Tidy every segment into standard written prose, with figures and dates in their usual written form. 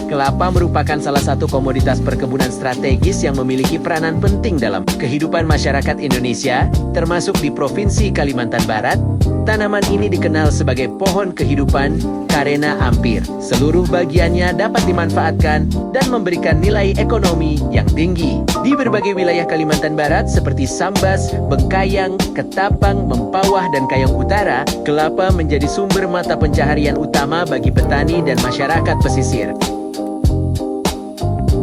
Kelapa merupakan salah satu komoditas perkebunan strategis yang memiliki peranan penting dalam kehidupan masyarakat Indonesia, termasuk di Provinsi Kalimantan Barat. Tanaman ini dikenal sebagai pohon kehidupan karena hampir seluruh bagiannya dapat dimanfaatkan dan memberikan nilai ekonomi yang tinggi. Di berbagai wilayah Kalimantan Barat seperti Sambas, Bengkayang, Ketapang, Mempawah, dan Kayong Utara, kelapa menjadi sumber mata pencaharian utama bagi petani dan masyarakat pesisir.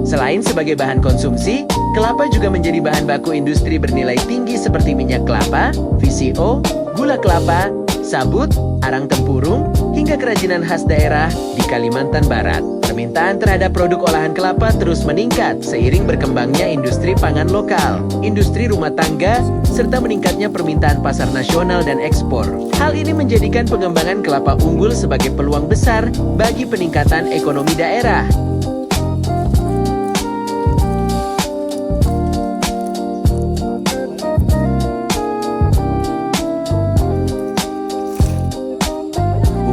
Selain sebagai bahan konsumsi, kelapa juga menjadi bahan baku industri bernilai tinggi seperti minyak kelapa, VCO, gula kelapa, sabut, arang tempurung, hingga kerajinan khas daerah di Kalimantan Barat. Permintaan terhadap produk olahan kelapa terus meningkat seiring berkembangnya industri pangan lokal, industri rumah tangga, serta meningkatnya permintaan pasar nasional dan ekspor. Hal ini menjadikan pengembangan kelapa unggul sebagai peluang besar bagi peningkatan ekonomi daerah.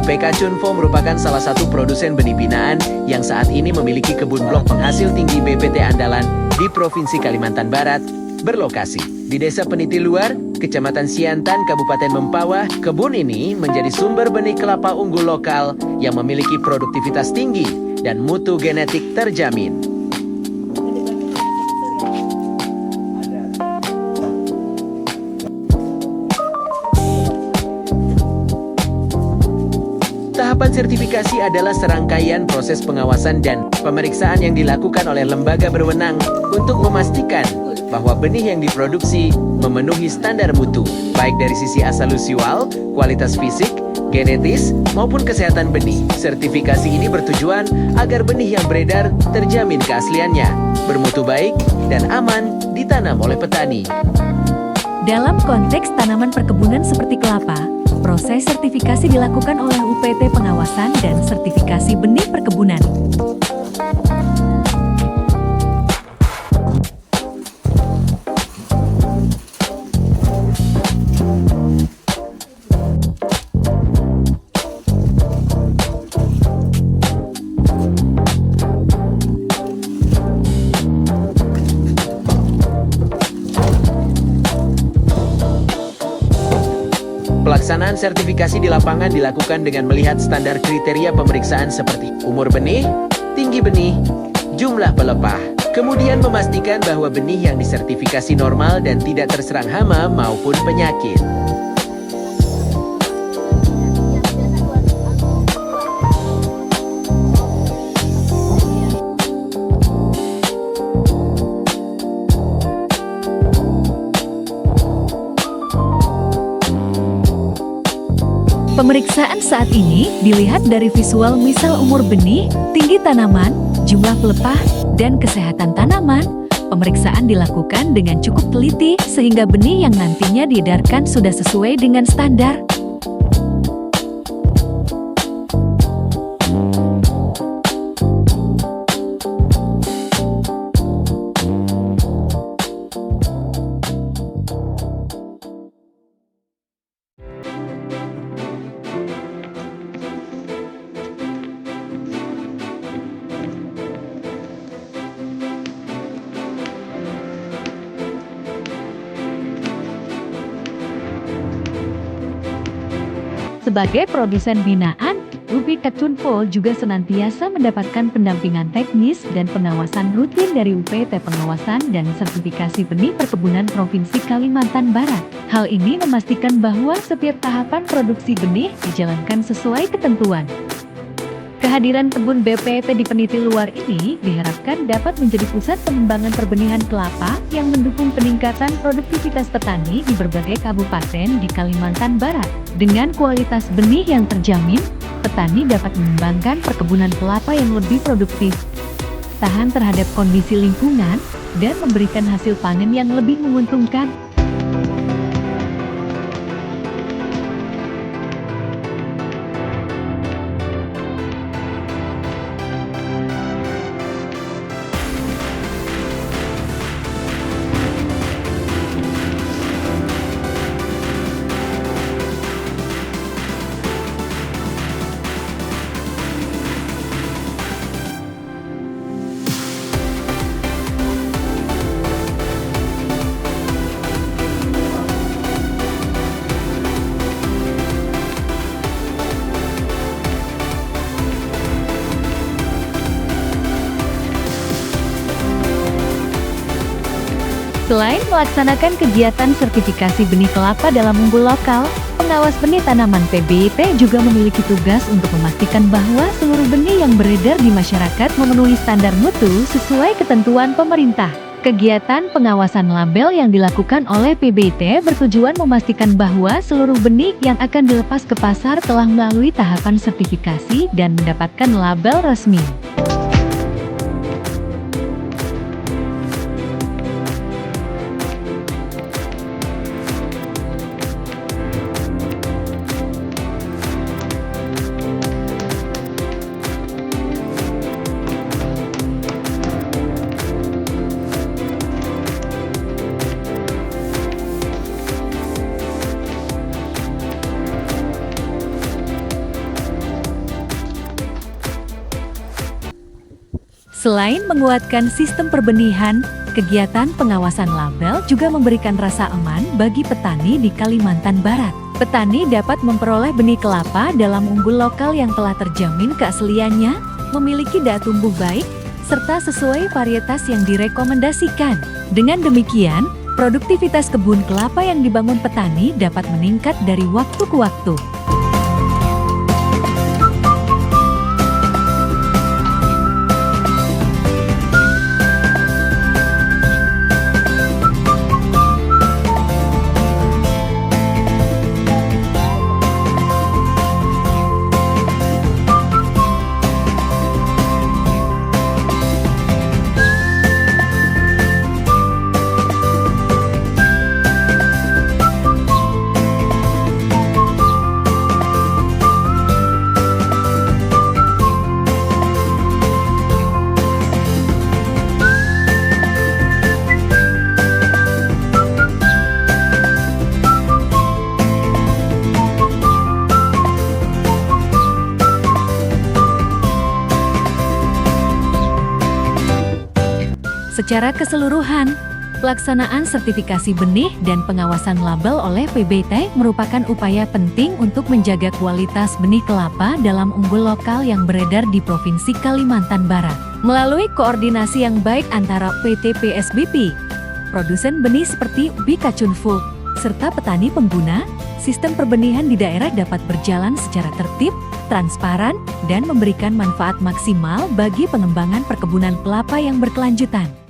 UPK Chunfo merupakan salah satu produsen benih binaan yang saat ini memiliki kebun blok penghasil tinggi BPT andalan di Provinsi Kalimantan Barat, berlokasi di Desa Peniti Luar, Kecamatan Siantan, Kabupaten Mempawah. Kebun ini menjadi sumber benih kelapa unggul lokal yang memiliki produktivitas tinggi dan mutu genetik terjamin. Tahapan sertifikasi adalah serangkaian proses pengawasan dan pemeriksaan yang dilakukan oleh lembaga berwenang untuk memastikan bahwa benih yang diproduksi memenuhi standar mutu, baik dari sisi asal-usul, kualitas fisik, genetis, maupun kesehatan benih. Sertifikasi ini bertujuan agar benih yang beredar terjamin keasliannya, bermutu baik, dan aman ditanam oleh petani. Dalam konteks tanaman perkebunan seperti kelapa, proses sertifikasi dilakukan oleh UPT Pengawasan dan Sertifikasi Benih Perkebunan. Pelaksanaan sertifikasi di lapangan dilakukan dengan melihat standar kriteria pemeriksaan seperti umur benih, tinggi benih, jumlah pelepah. Kemudian memastikan bahwa benih yang disertifikasi normal dan tidak terserang hama maupun penyakit. Pemeriksaan saat ini dilihat dari visual misal umur benih, tinggi tanaman, jumlah pelepah, dan kesehatan tanaman. Pemeriksaan dilakukan dengan cukup teliti sehingga benih yang nantinya diedarkan sudah sesuai dengan standar. Sebagai produsen binaan, UPK Chunfo juga senantiasa mendapatkan pendampingan teknis dan pengawasan rutin dari UPT Pengawasan dan Sertifikasi Benih Perkebunan Provinsi Kalimantan Barat. Hal ini memastikan bahwa setiap tahapan produksi benih dijalankan sesuai ketentuan. Kehadiran kebun BPT di Peniti Luar ini diharapkan dapat menjadi pusat pengembangan perbenihan kelapa yang mendukung peningkatan produktivitas petani di berbagai kabupaten di Kalimantan Barat. Dengan kualitas benih yang terjamin, petani dapat mengembangkan perkebunan kelapa yang lebih produktif, tahan terhadap kondisi lingkungan, dan memberikan hasil panen yang lebih menguntungkan. Selain melaksanakan kegiatan sertifikasi benih kelapa dalam unggul lokal, pengawas benih tanaman PBIT juga memiliki tugas untuk memastikan bahwa seluruh benih yang beredar di masyarakat memenuhi standar mutu sesuai ketentuan pemerintah. Kegiatan pengawasan label yang dilakukan oleh PBIT bertujuan memastikan bahwa seluruh benih yang akan dilepas ke pasar telah melalui tahapan sertifikasi dan mendapatkan label resmi. Selain menguatkan sistem perbenihan, kegiatan pengawasan label juga memberikan rasa aman bagi petani di Kalimantan Barat. Petani dapat memperoleh benih kelapa dalam unggul lokal yang telah terjamin keasliannya, memiliki daya tumbuh baik, serta sesuai varietas yang direkomendasikan. Dengan demikian, produktivitas kebun kelapa yang dibangun petani dapat meningkat dari waktu ke waktu. Secara keseluruhan, pelaksanaan sertifikasi benih dan pengawasan label oleh PBIT merupakan upaya penting untuk menjaga kualitas benih kelapa dalam unggul lokal yang beredar di Provinsi Kalimantan Barat. Melalui koordinasi yang baik antara PT PSBP, produsen benih seperti ubi kacun full, serta petani pengguna, sistem perbenihan di daerah dapat berjalan secara tertib, transparan, dan memberikan manfaat maksimal bagi pengembangan perkebunan kelapa yang berkelanjutan.